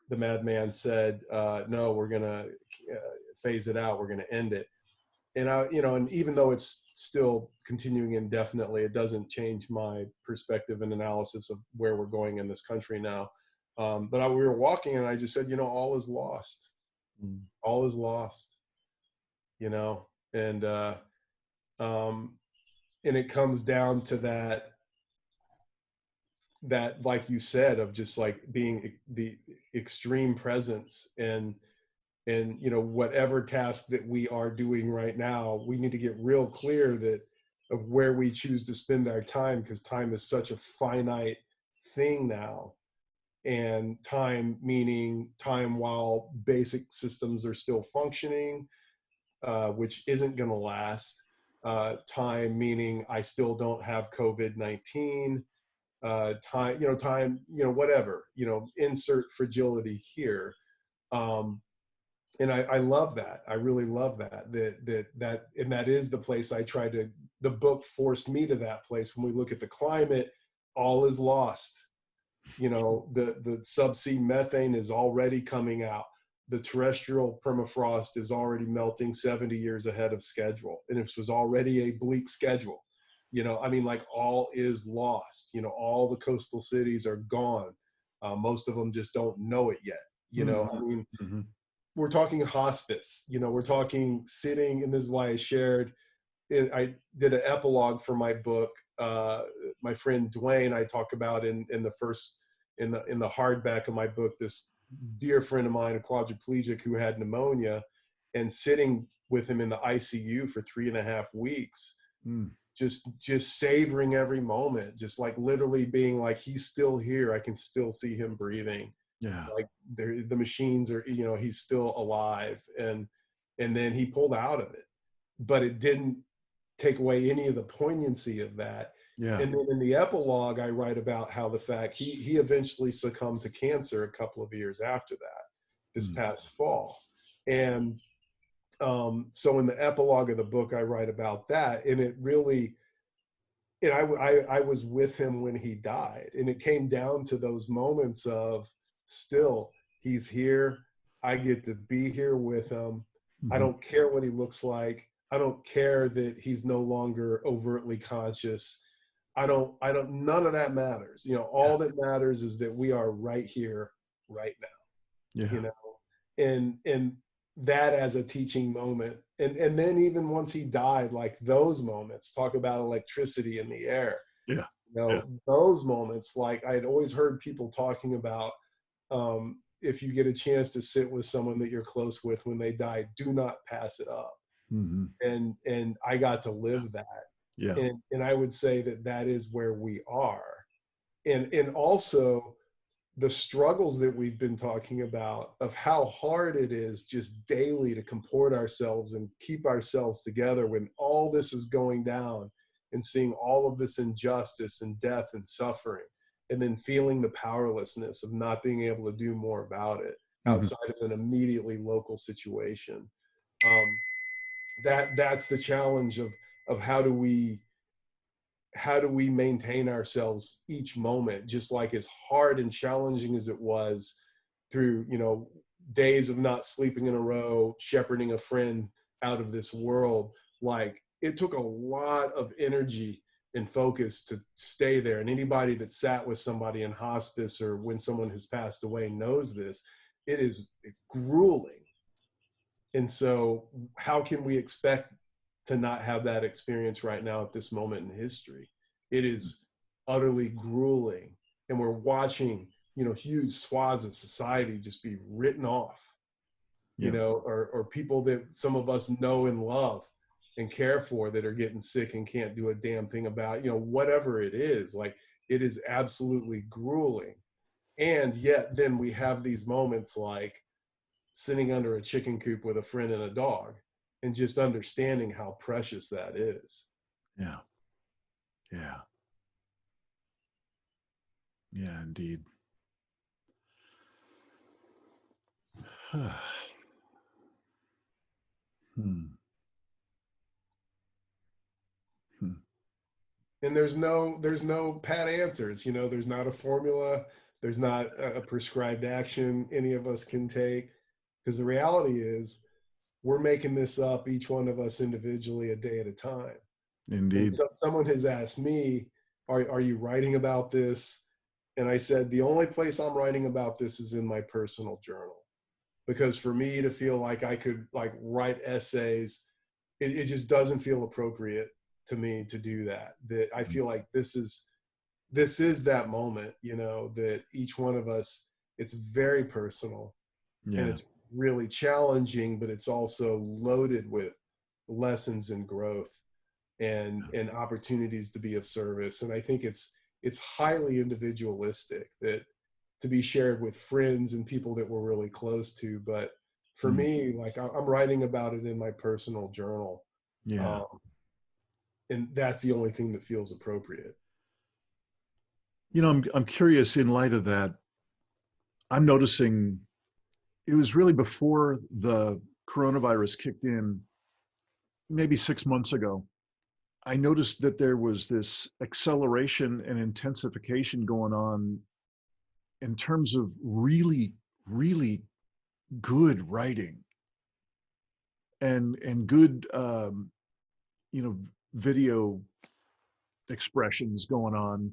the madman said, no, we're going to phase it out. We're going to end it. And and even though it's still continuing indefinitely, it doesn't change my perspective and analysis of where we're going in this country now. But we were walking and I just said, all is lost. All is lost. And and it comes down to that that, like you said, of just like being the extreme presence, and whatever task that we are doing right now, we need to get real clear that of where we choose to spend our time, because time is such a finite thing now. And time meaning time while basic systems are still functioning, which isn't going to last. Time meaning I still don't have COVID-19. Time, whatever, insert fragility here. And I love that. I really love and that is the place the book forced me to that place. When we look at the climate, all is lost. The subsea methane is already coming out. The terrestrial permafrost is already melting 70 years ahead of schedule. And this was already a bleak schedule. All is lost. All the coastal cities are gone. Most of them just don't know it yet. Mm-hmm. We're talking hospice, we're talking sitting, and this is why I did an epilogue for my book. My friend Dwayne, I talk about in the hardback of my book, this dear friend of mine, a quadriplegic who had pneumonia, and sitting with him in the ICU for 3.5 weeks, just savoring every moment, just like literally being like, he's still here. I can still see him breathing. Yeah. Like the machines are, he's still alive. And then he pulled out of it, but it didn't take away any of the poignancy of that. Yeah. And then in the epilogue, I write about how the fact he eventually succumbed to cancer a couple of years after that, this past fall. And so in the epilogue of the book, I write about that. And it really, and I was with him when he died. And it came down to those moments of, still, he's here. I get to be here with him. I don't care what he looks like. I don't care that he's no longer overtly conscious. None of that matters. All that matters is that we are right here, right now. Yeah. And that as a teaching moment. And then even once he died, like those moments, talk about electricity in the air. Yeah. Those moments, like I'd always heard people talking about, if you get a chance to sit with someone that you're close with when they die, do not pass it up. And I got to live that. Yeah. And I would say that is where we are. And also the struggles that we've been talking about, of how hard it is just daily to comport ourselves and keep ourselves together when all this is going down, and seeing all of this injustice and death and suffering, and then feeling the powerlessness of not being able to do more about it outside of an immediately local situation. That's the challenge of how do we maintain ourselves each moment, just like as hard and challenging as it was through, days of not sleeping in a row, shepherding a friend out of this world. Like, it took a lot of energy and focus to stay there. And anybody that sat with somebody in hospice or when someone has passed away knows this. It is grueling. And so how can we expect to not have that experience right now at this moment in history? It is utterly grueling. And we're watching, huge swaths of society just be written off, or people that some of us know and love and care for that are getting sick and can't do a damn thing about, whatever it is. Like, it is absolutely grueling. And yet then we have these moments like sitting under a chicken coop with a friend and a dog, and just understanding how precious that is. Yeah. Yeah. Yeah, indeed. And there's no pat answers. There's not a formula. There's not a prescribed action any of us can take, because the reality is we're making this up, each one of us individually, a day at a time. Indeed. And so someone has asked me, are you writing about this? And I said, the only place I'm writing about this is in my personal journal. Because for me to feel like I could write essays, it just doesn't feel appropriate to me to do that. That I feel like this is this is that moment, you know, that each one of us, it's very personal and Yeah. it's really challenging, but it's also loaded with lessons and growth and opportunities to be of service. And I think it's highly individualistic, that to be shared with friends and people that we're really close to. But for Mm. me, like I'm writing about it in my personal journal. Yeah. Um, and that's the only thing that feels appropriate. You know, I'm curious in light of that. I'm noticing it was really before the coronavirus kicked in, maybe 6 months ago. I noticed that there was this acceleration and intensification going on in terms of really, really good writing and good, you know, video expressions going on,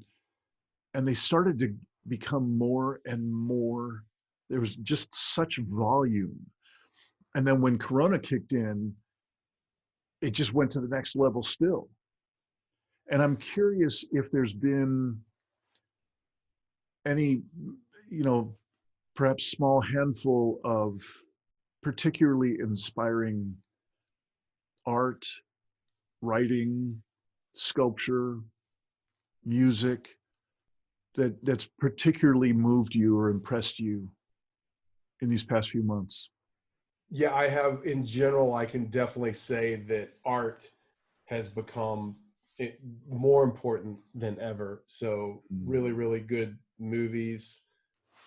and they started to become more and more. There was just such volume, and then when Corona kicked in, it just went to the next level still. And I'm curious if there's been any, you know, perhaps small handful of particularly inspiring art, writing, sculpture, music that's particularly moved you or impressed you in these past few months. Yeah, I have, in general, I can definitely say that art has become more important than ever. So Mm. really, really good movies,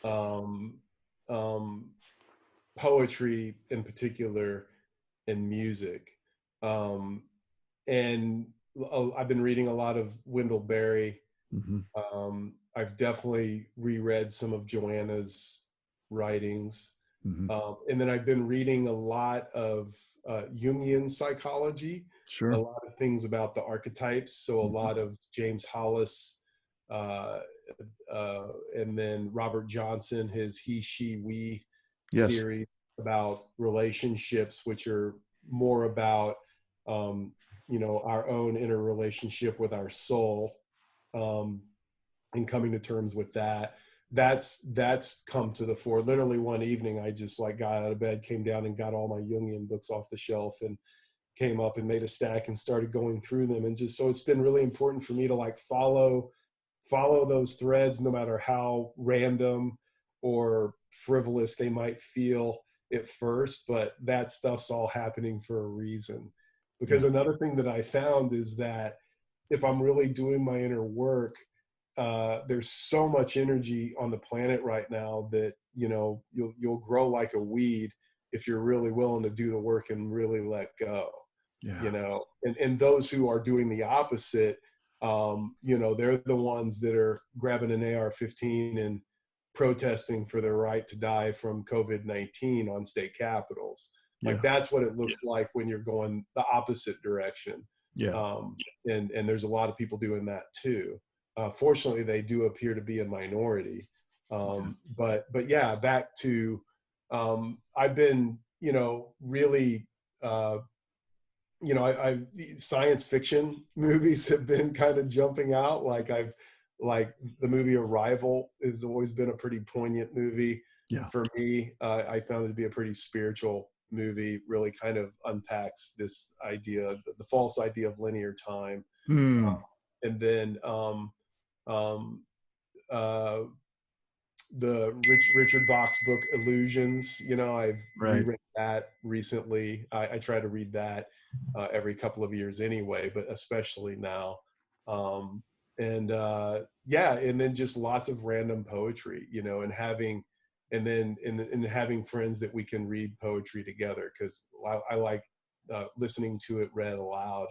um, um, poetry in particular, and music. Um, and I've been reading a lot of Wendell Berry. Mm-hmm. I've definitely reread some of Joanna's writings. Mm-hmm. And then I've been reading a lot of Jungian psychology, a Sure. lot of things about the archetypes. So a Mm-hmm. lot of James Hollis, uh, and then Robert Johnson, his He, She, We Yes. series about relationships, which are more about, um, you know, our own inner relationship with our soul, um, and coming to terms with that. That's come to the fore. Literally one evening, I just like got out of bed, came down and got all my Jungian books off the shelf and came up and made a stack and started going through them. And just, so it's been really important for me to like follow those threads, no matter how random or frivolous they might feel at first, but that stuff's all happening for a reason. Yeah. Because another thing that I found is that if I'm really doing my inner work, there's so much energy on the planet right now that, you know, you'll grow like a weed if you're really willing to do the work and really let go, you Yeah. know. And those who are doing the opposite, you know, they're the ones that are grabbing an AR-15 and protesting for their right to die from COVID-19 on state capitals. Like Yeah. that's what it looks like when you're going the opposite direction. Yeah. Um, and there's a lot of people doing that too. Fortunately, they do appear to be a minority. Yeah. But yeah, back to, I've been, you know, really, you know, I science fiction movies have been kind of jumping out. Like the movie Arrival has always been a pretty poignant movie Yeah. for me. I found it to be a pretty spiritual movie. Really kind of unpacks this idea, the false idea of linear time. Mm. And then um, uh, the Richard Bach's book Illusions. You know, I've Right. reread that recently. I try to read that every couple of years anyway, but especially now. Um, and yeah, and then just lots of random poetry, you know, and having, and then and having friends that we can read poetry together, because I like listening to it read aloud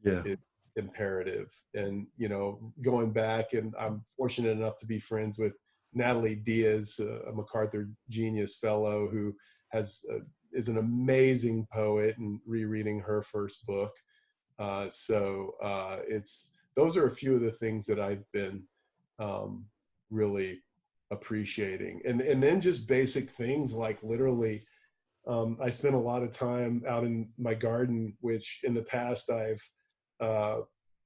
Yeah. is imperative. And you know, going back, and I'm fortunate enough to be friends with Natalie Diaz, a MacArthur Genius Fellow, who has is an amazing poet, and rereading her first book. It's those are a few of the things that I've been um, really appreciating, and then just basic things like literally. I spent a lot of time out in my garden, which in the past I've uh,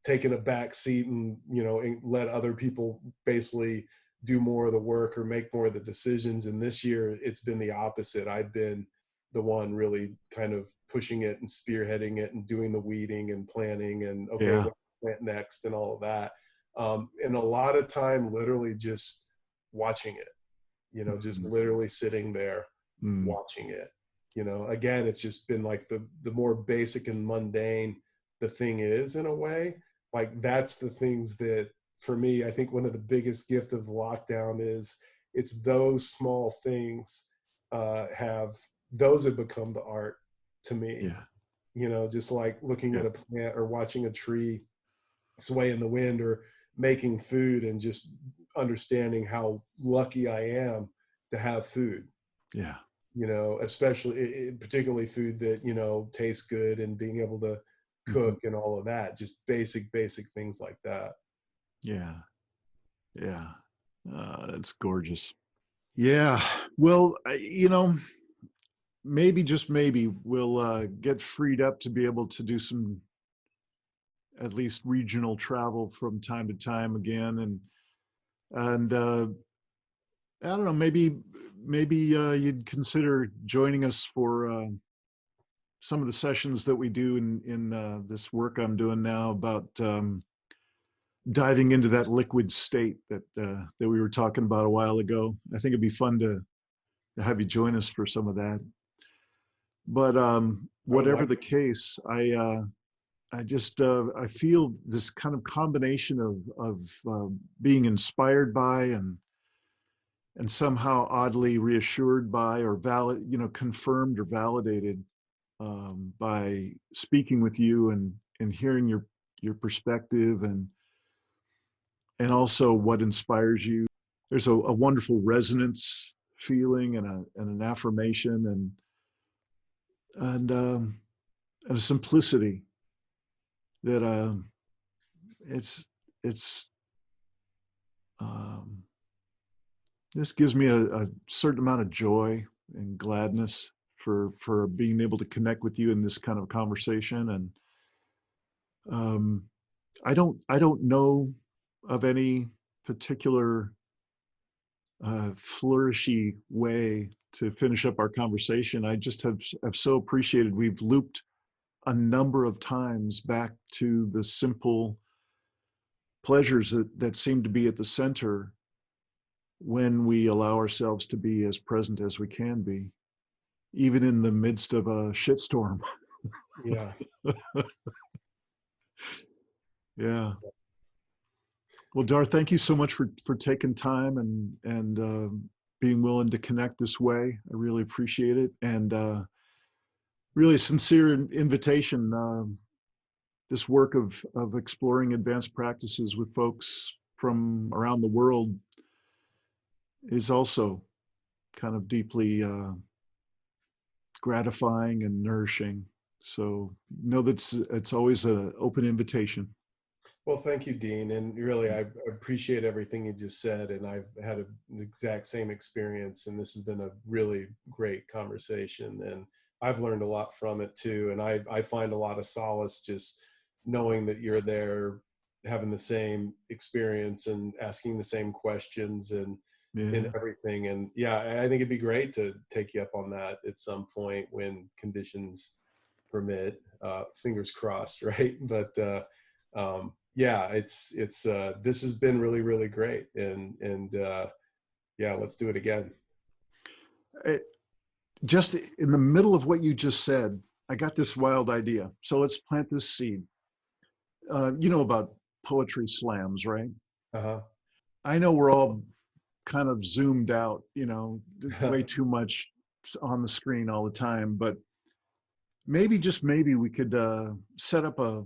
taken a back seat and, and let other people basically do more of the work or make more of the decisions. And this year it's been the opposite. I've been the one really kind of pushing it and spearheading it and doing the weeding and planning and okay, Yeah. what to plant next and all of that. And a lot of time literally just watching it, just literally sitting there watching it. Again, it's just been like the more basic and mundane the thing is, in a way. Like, that's the things that, for me, I think one of the biggest gift of lockdown is it's those small things have become the art to me. Just like looking at a plant or watching a tree sway in the wind or making food and just understanding how lucky I am to have food. Yeah. Especially particularly food that, tastes good, and being able to cook and all of that, just basic things like that. Yeah. That's gorgeous. Yeah. Well, maybe, just maybe, we'll get freed up to be able to do some at least regional travel from time to time again. And I don't know, maybe you'd consider joining us for some of the sessions that we do in this work I'm doing now about diving into that liquid state that we were talking about a while ago. I think it'd be fun to have you join us for some of that. But whatever the case, I just I feel this kind of combination of being inspired by and somehow oddly reassured by, or confirmed or validated by speaking with you and hearing your perspective and also what inspires you. There's a wonderful resonance feeling and an affirmation and a simplicity that it's this gives me a certain amount of joy and gladness for being able to connect with you in this kind of conversation. And I don't know of any particular flourishy way to finish up our conversation. I just have so appreciated we've looped a number of times back to the simple pleasures that seem to be at the center when we allow ourselves to be as present as we can be, even in the midst of a shitstorm. Yeah. Yeah. Well, Dahr, thank you so much for taking time and being willing to connect this way. I really appreciate it. And really sincere invitation. This work of exploring advanced practices with folks from around the world is also kind of deeply gratifying and nourishing. So know that it's always an open invitation. Well, thank you, Dean. And really, I appreciate everything you just said. And I've had the exact same experience. And this has been a really great conversation. And I've learned a lot from it too. And I find a lot of solace just knowing that you're there, having the same experience and asking the same questions and everything. And yeah, I think it'd be great to take you up on that at some point when conditions permit, fingers crossed, right? But yeah, it's this has been really, really great. And yeah, let's do it again. Just in the middle of what you just said, I got this wild idea. So let's plant this seed. You know about poetry slams, right? Uh-huh. I know we're all kind of zoomed out, way too much on the screen all the time, but maybe, just maybe, we could set up a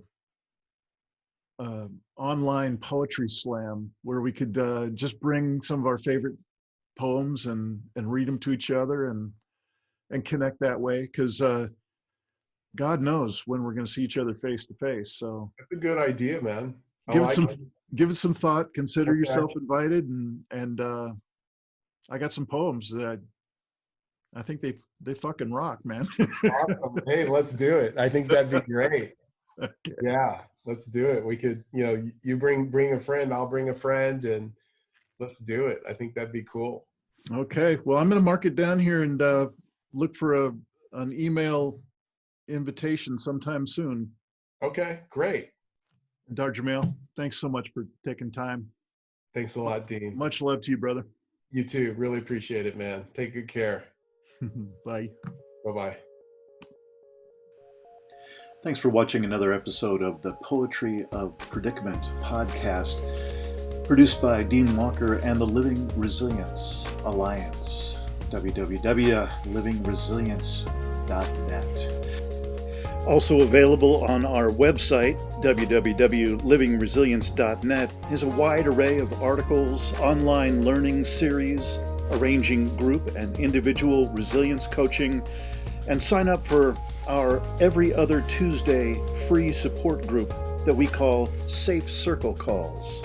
online poetry slam where we could just bring some of our favorite poems and read them to each other and connect that way, because God knows when we're going to see each other face to face. So that's a good idea, man. give it some thought. Consider yourself invited, and I got some poems that I think they fucking rock, man. Awesome. Hey, let's do it. I think that'd be great. Okay. Yeah. Let's do it. We could, you bring a friend, I'll bring a friend, and let's do it. I think that'd be cool. Okay. Well, I'm going to mark it down here and look for an email invitation sometime soon. Okay, great. Dahr Jamail, thanks so much for taking time. Thanks a lot, Dean. Much love to you, brother. You too. Really appreciate it, man. Take good care. Bye. Bye-bye. Thanks for watching another episode of the Poetry of Predicament podcast, produced by Dean Walker and the Living Resilience Alliance, www.livingresilience.net. Also available on our website, www.livingresilience.net, is a wide array of articles, online learning series, arranging group and individual resilience coaching, and sign up for our every other Tuesday free support group that we call Safe Circle Calls.